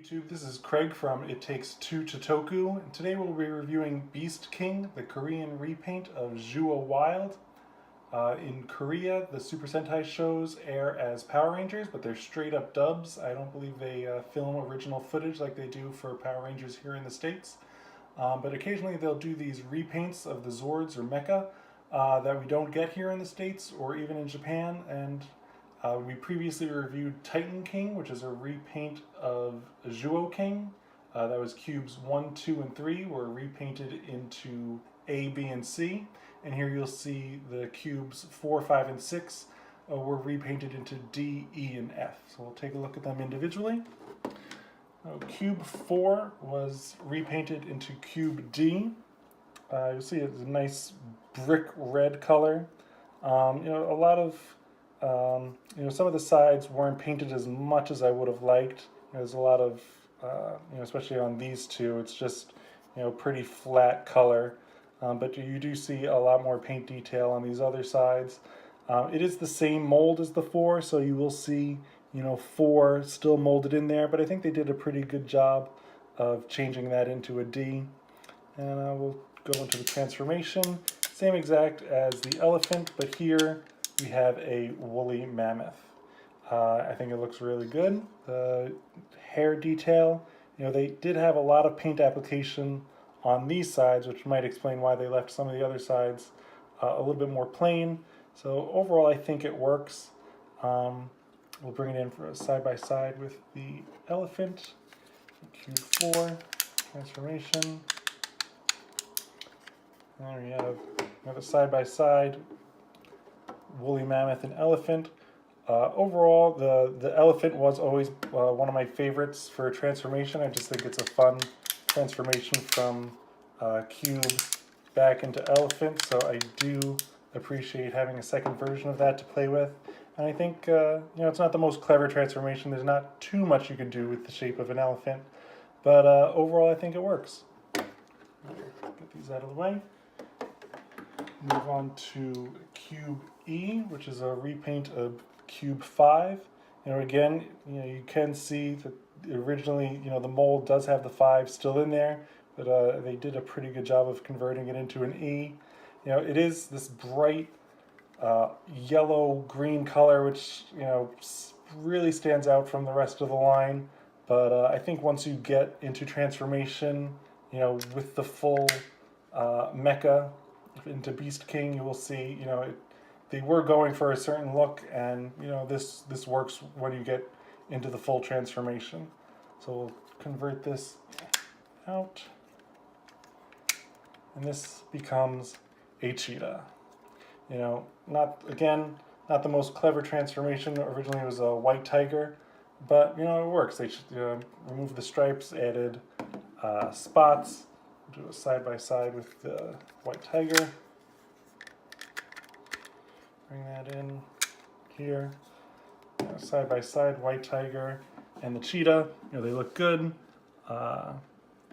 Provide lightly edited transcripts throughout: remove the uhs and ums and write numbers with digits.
YouTube, this is Craig from It Takes Two to Toku, and today we'll be reviewing Beast King, the Korean repaint of ZyuohWild. In Korea, the Super Sentai shows air as Power Rangers, but they're straight up dubs. I don't believe they film original footage like they do for Power Rangers here in the States. But occasionally they'll do these repaints of the Zords or Mecha that we don't get here in the States or even in Japan. And we previously reviewed Titan King, which is a repaint of Zyuoh King. That was cubes 1, 2, and 3 were repainted into A, B, and C. And here you'll see the cubes 4, 5, and 6 were repainted into D, E, and F. So we'll take a look at them individually. Cube 4 was repainted into cube D. You'll see it's a nice brick red color. A lot of some of the sides weren't painted as much as I would have liked. There's a lot of, especially on these two, it's just, pretty flat color. But you do see a lot more paint detail on these other sides. It is the same mold as the 4, so you will see, 4 still molded in there, but I think they did a pretty good job of changing that into a D. And we'll go into the transformation. Same exact as the elephant, but here we have a woolly mammoth. I think it looks really good. The hair detail, they did have a lot of paint application on these sides, which might explain why they left some of the other sides a little bit more plain. So overall, I think it works. We'll bring it in for a side-by-side with the elephant. Cube 4, transformation. There we have another side-by-side, woolly mammoth and elephant. Overall, the elephant was always one of my favorites for transformation. I just think it's a fun transformation from cube back into elephant, so I do appreciate having a second version of that to play with. And I think it's not the most clever transformation. There's not too much you can do with the shape of an elephant, but overall I think it works. Get these out of the way. Move on to cube E, which is a repaint of cube 5. Again, you can see that originally, the mold does have the 5 still in there, but they did a pretty good job of converting it into an E. It is this bright yellow-green color, which, really stands out from the rest of the line. But I think once you get into transformation, with the full Mecha into Beast King, you will see, they were going for a certain look, and this works when you get into the full transformation. So we'll convert this out, and this becomes a cheetah. Not the most clever transformation. Originally it was a white tiger, but it works. They removed the stripes, added spots. Do a side-by-side with the white tiger. Bring that in here. Side-by-side, white tiger and the cheetah. They look good.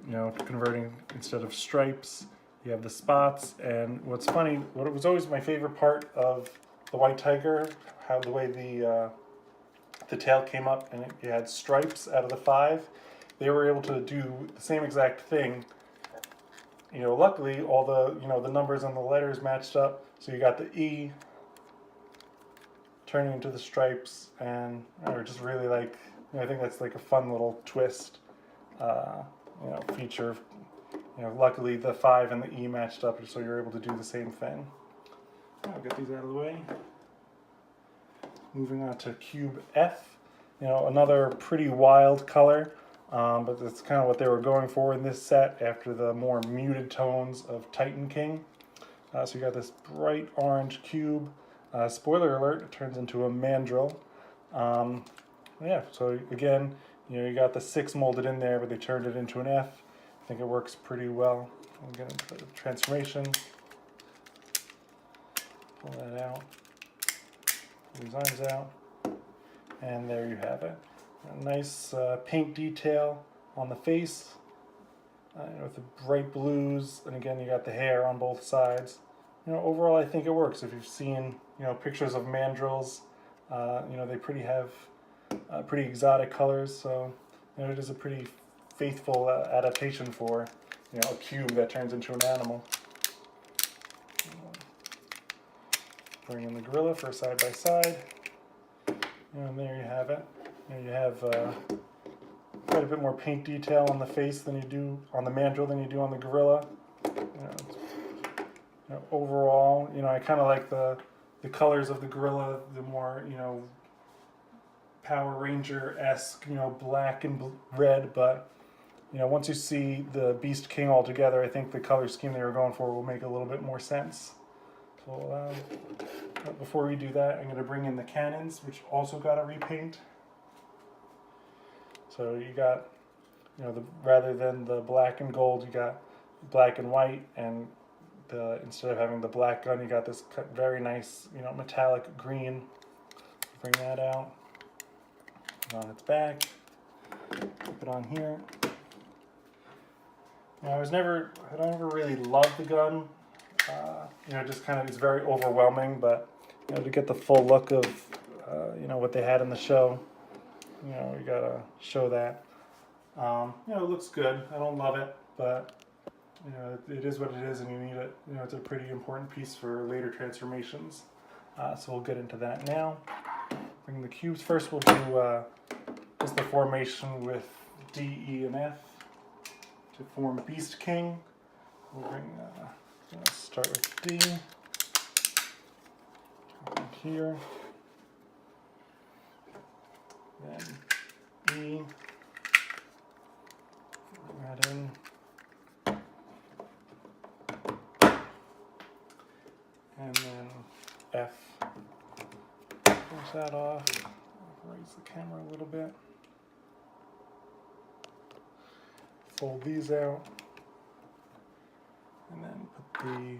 Converting instead of stripes, you have the spots. And what's funny, what was always my favorite part of the white tiger, how the way the tail came up and you had stripes out of the 5. They were able to do the same exact thing. Luckily all the numbers and the letters matched up, so you got the E turning into the stripes, and I just really like. I think that's like a fun little twist, feature. Luckily the 5 and the E matched up, so you're able to do the same thing. I'll get these out of the way. Moving on to cube F. Another pretty wild color. But that's kind of what they were going for in this set after the more muted tones of Titan King. So you got this bright orange cube. Spoiler alert, it turns into a mandrill. So again, you got the 6 molded in there, but they turned it into an F. I think it works pretty well. We'll get into the transformation. Pull that out. Pull these arms out. And there you have it. A nice paint detail on the face with the bright blues, and again you got the hair on both sides. Overall I think it works. If you've seen pictures of mandrills, they have pretty exotic colors, so You know, it is a pretty faithful adaptation for, you know, a cube that turns into an animal. Bring in the gorilla for side by side, and there you have it. You have quite a bit more paint detail on the face than you do on the mandrill than you do on the gorilla. Overall, you know, I kind of like the colors of the gorilla, the more, you know, Power Ranger-esque, you know, black and red, but, you know, once you see the Beast King all together, I think the color scheme they were going for will make a little bit more sense. So, before we do that, I'm going to bring in the cannons, which also got a repaint. So you got, you know, rather than the black and gold, you got black and white, and instead of having the black gun, you got this very nice, you know, metallic green. Bring that out. On its back, put it on here. You know, I don't ever really love the gun. You know, just kind of, it's very overwhelming, but, you know, to get the full look of, you know, what they had in the show, you know, you gotta show that. You know, it looks good. I don't love it, but, you know, it is what it is, and you need it. You know, it's a pretty important piece for later transformations. So we'll get into that now. Bring the cubes first. We'll do just the formation with D, E, and F to form Beast King. We'll bring. Start with D. Here. Then E. Bring that in. And then F. Finish that off. Raise the camera a little bit. Fold these out. And then put the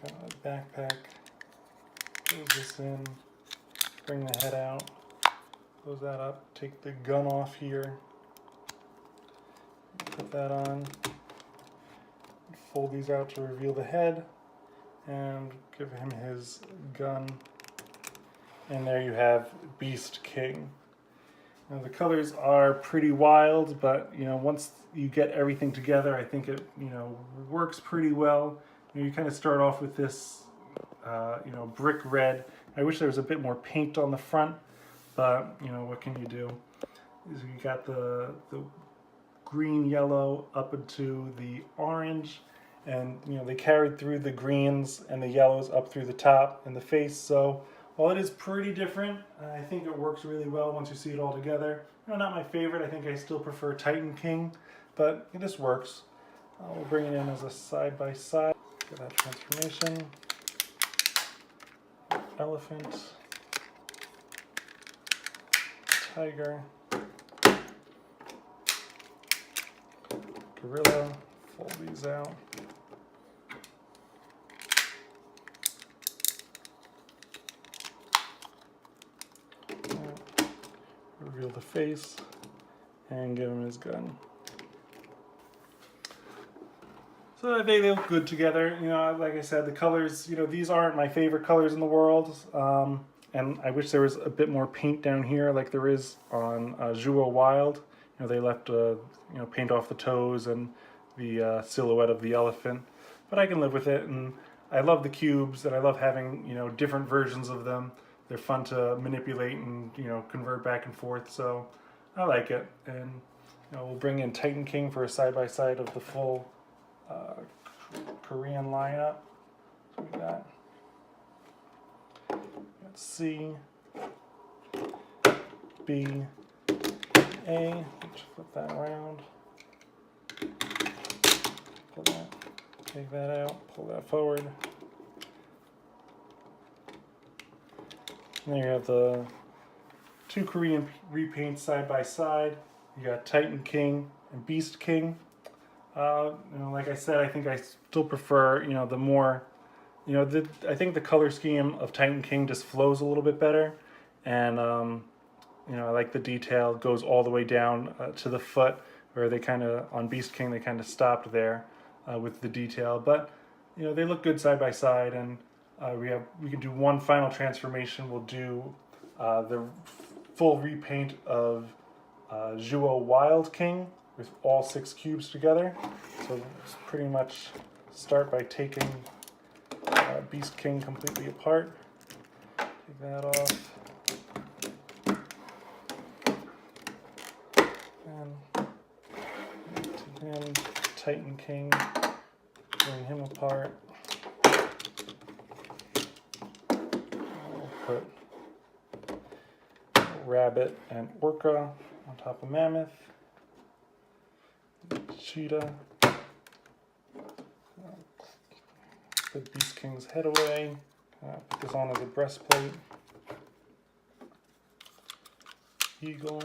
kind of backpack. Close this in. Bring the head out. Close that up. Take the gun off here. Put that on. Fold these out to reveal the head. And give him his gun. And there you have Beast King. Now the colors are pretty wild, but, you know, once you get everything together, I think it, you know, works pretty well. You know, you kind of start off with this, you know, brick red. I wish there was a bit more paint on the front, but, you know, what can you do? You got the green, yellow up into the orange, and, you know, they carried through the greens and the yellows up through the top and the face. So while it is pretty different, I think it works really well once you see it all together. You know, not my favorite. I think I still prefer Titan King, but this works. We'll bring it in as a side-by-side. Get that transformation. Elephant. Tiger. Gorilla. Fold these out. Reveal the face and give him his gun. So they look good together. You know, like I said, the colors, you know, these aren't my favorite colors in the world. And I wish there was a bit more paint down here like there is on ZyuohWild. You know, they left, you know, paint off the toes and the silhouette of the elephant. But I can live with it, and I love the cubes, and I love having, you know, different versions of them. They're fun to manipulate and, you know, convert back and forth, so I like it. And, you know, we'll bring in Titan King for a side-by-side of the full Korean lineup. So we got C, B, A. Let's flip that around. Pull that, take that out, pull that forward. And there you have the two Korean repaints side by side. You got Titan King and Beast King. You know, like I said, I think I still prefer, you know, the more, you know, I think the color scheme of Titan King just flows a little bit better, and you know, I like the detail goes all the way down to the foot, where they kind of on Beast King they kind of stopped there with the detail, but you know, they look good side by side, and we can do one final transformation. We'll do the full repaint of ZyuohWild King with all 6 cubes together. So let's pretty much start by taking Beast King completely apart. Take that off. And take him, Titan King, bring him apart. We'll put Rabbit and Orca on top of Mammoth. Cheetah. Put Beast King's head away. Put this on as a breastplate. Eagle.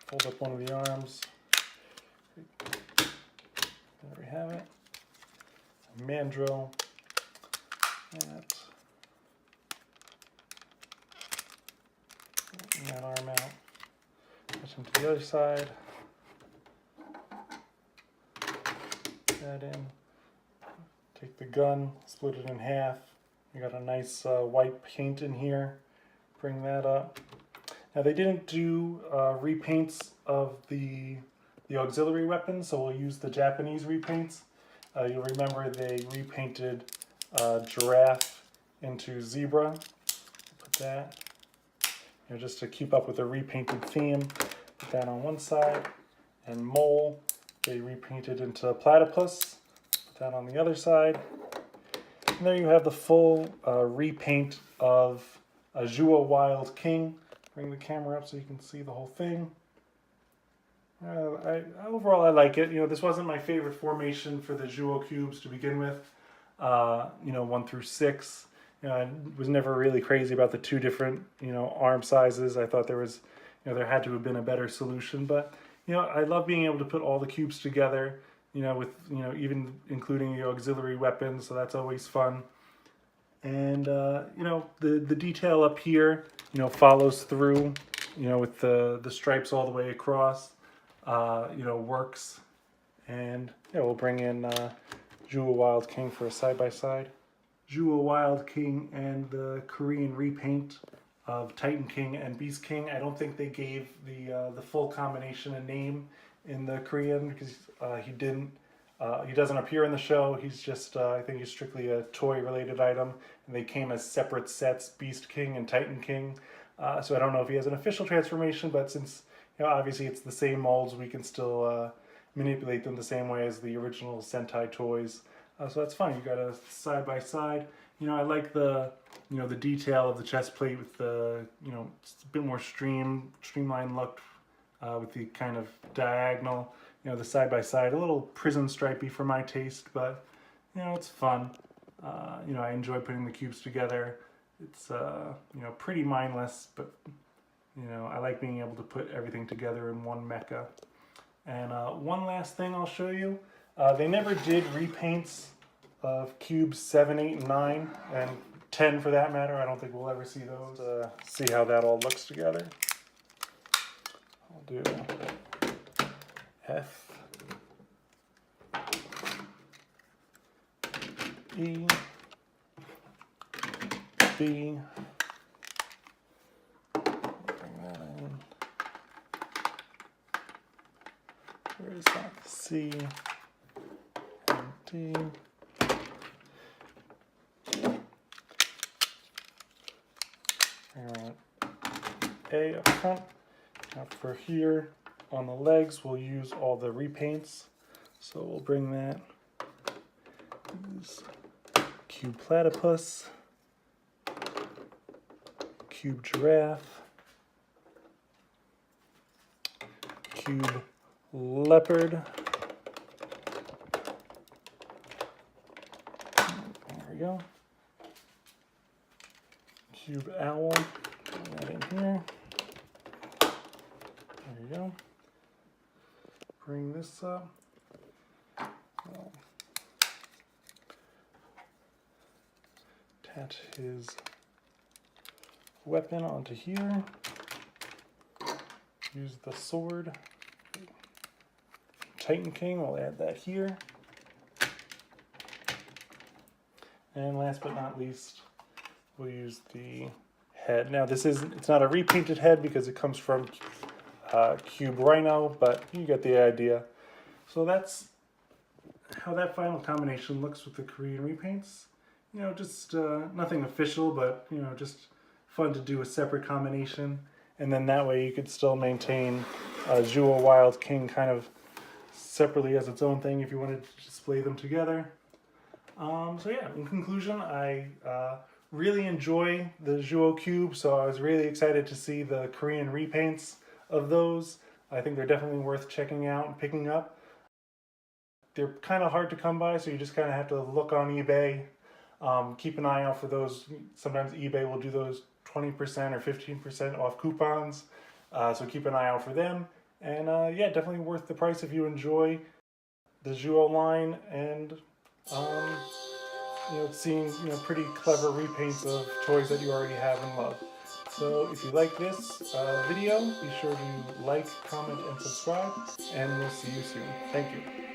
Fold up one of the arms. There we have it. Mandrill. That arm out. Push him to the other side. That in. Take the gun, split it in half. You got a nice white paint in here. Bring that up. Now they didn't do repaints of the auxiliary weapons, so we'll use the Japanese repaints. You'll remember they repainted giraffe into zebra. Put that, just to keep up with the repainted theme. Put that on one side. And mole, they repainted into platypus. Put that on the other side. And there you have the full repaint of a ZyuohWild King. Bring the camera up so you can see the whole thing. Overall, I like it. This wasn't my favorite formation for the Zyuoh cubes to begin with. 1 through 6. I was never really crazy about the 2 different, arm sizes. I thought there was, there had to have been a better solution. But, I love being able to put all the cubes together, with, even including the auxiliary weapons. So that's always fun. And, the detail up here, follows through, with the stripes all the way across, works. And, we'll bring in ZyuohWild King for a side-by-side. ZyuohWild King and the Korean repaint of Titan King and Beast King. I don't think they gave the full combination a name in the Korean because he doesn't appear in the show. He's just, I think he's strictly a toy-related item, and they came as separate sets, Beast King and Titan King. So I don't know if he has an official transformation, but since obviously it's the same molds, we can still manipulate them the same way as the original Sentai toys. So that's fine. You got a side by side. I like the the detail of the chest plate with the it's a bit more streamlined look with the kind of diagonal. The side by side, a little prison stripey for my taste, but it's fun. I enjoy putting the cubes together. It's pretty mindless, but I like being able to put everything together in one mecha. And one last thing I'll show you. They never did repaints of cubes 7, 8, and 9, and 10 for that matter. I don't think we'll ever see those. See how that all looks together. I'll do F, E, B, bring that in. Where is that? C, and D. A up front. Now for here on the legs, we'll use all the repaints. So we'll bring that. Use cube platypus, cube giraffe, cube leopard. There we go. Cube owl. Put that in here. There you go. Bring this up. Attach his weapon onto here. Use the sword. Titan King, we'll add that here. And last but not least, we'll use the head. Now it's not a repainted head because it comes from Cube Rhino, but you get the idea. So that's how that final combination looks with the Korean repaints. You know, just nothing official, but you know, just fun to do a separate combination, and then that way you could still maintain ZyuohWild King kind of separately as its own thing if you wanted to display them together. So yeah, in conclusion, I really enjoy the Zyuoh Cube, so I was really excited to see the Korean repaints of those. I think they're definitely worth checking out and picking up. They're kind of hard to come by, so you just kind of have to look on eBay. Keep an eye out for those. Sometimes eBay will do those 20% or 15% off coupons, so keep an eye out for them. And yeah, definitely worth the price if you enjoy the Zyuoh line and you know, seeing pretty clever repaints of toys that you already have and love. So if you like this video, be sure to like, comment, and subscribe, and we'll see you soon. Thank you.